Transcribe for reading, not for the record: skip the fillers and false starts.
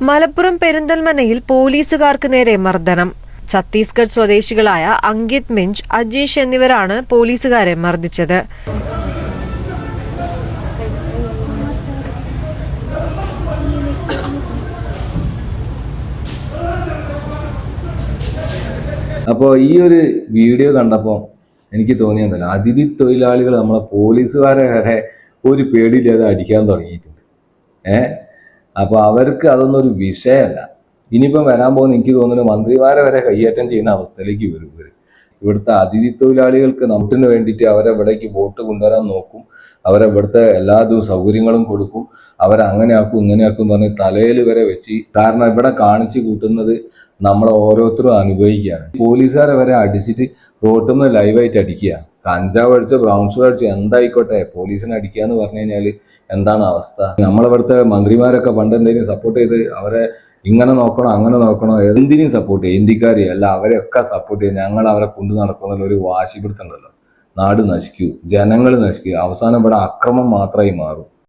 മലപ്പുറം പെരിന്തൽമണ്ണയിൽ പോലീസുകാർക്ക് നേരെ മർദ്ദനം. ഛത്തീസ്ഗഡ് സ്വദേശികളായ അങ്കിത് മിഞ്ച്, അജീഷ് എന്നിവരാണ് പോലീസുകാരെ മർദ്ദിച്ചത്. അപ്പോൾ ഈ ഒരു വീഡിയോ കണ്ടപ്പോൾ എനിക്ക് തോന്നിയതല്ല, അതിഥി തൊഴിലാളികൾ നമ്മളെ പോലീസുകാരെ വരെ ഒരു പേടിയില്ലാതെ അടിക്കാൻ തുടങ്ങിയിട്ടുണ്ട്. അപ്പോൾ അവർക്ക് അതൊന്നും ഒരു വിഷയമല്ല. ഇനിയിപ്പം വരാൻ പോകുന്ന എനിക്ക് തോന്നുന്നു മന്ത്രിമാരെ വരെ കയ്യേറ്റം ചെയ്യുന്ന അവസ്ഥയിലേക്ക് വരും ഇവർ. ഇവിടുത്തെ അതിഥി തൊഴിലാളികൾക്ക് നാട്ടിന് വേണ്ടിയിട്ട് അവരെ ഇവിടേക്ക് വോട്ട് കൊണ്ടുവരാൻ നോക്കും, അവരെ ഇവിടുത്തെ എല്ലാ സൗകര്യങ്ങളും കൊടുക്കും, അവരെ അങ്ങനെ ആക്കും ഇങ്ങനെ ആക്കും എന്ന് പറഞ്ഞ് തലയിൽ വരെ വെച്ച്. കാരണം ഇവിടെ കാണിച്ചു കൂട്ടുന്നത് നമ്മളെ ഓരോരുത്തരും അനുഭവിക്കുകയാണ്. പോലീസുകാരെ വരെ അടിച്ചിട്ട് റോട്ടിൽ നിന്ന് ലൈവായിട്ട് അടിക്കുക. കഞ്ചാവ് അടിച്ചോ ബ്രൗൺ ഷുഗർ അടിച്ചോ എന്തായിക്കോട്ടെ, പോലീസിനെ അടിക്കുക എന്ന് പറഞ്ഞു കഴിഞ്ഞാൽ എന്താണ് അവസ്ഥ? നമ്മളിവിടുത്തെ മന്ത്രിമാരൊക്കെ പണ്ട് എന്തെങ്കിലും സപ്പോർട്ട് ചെയ്ത് അവരെ ഇങ്ങനെ നോക്കണോ അങ്ങനെ നോക്കണോ, എന്തിനും സപ്പോർട്ട് ചെയ്യും. ഇന്ത്യക്കാരെ അല്ല, അവരെയൊക്കെ സപ്പോർട്ട് ചെയ്യും. ഞങ്ങൾ അവരെ കൊണ്ടു നടക്കുന്നുള്ള ഒരു വാശി പിടുത്തുണ്ടല്ലോ, നാട് നശിക്കൂ, ജനങ്ങൾ നശിക്കൂ, അവസാനം ഇവിടെ അക്രമം മാത്രമായി മാറും.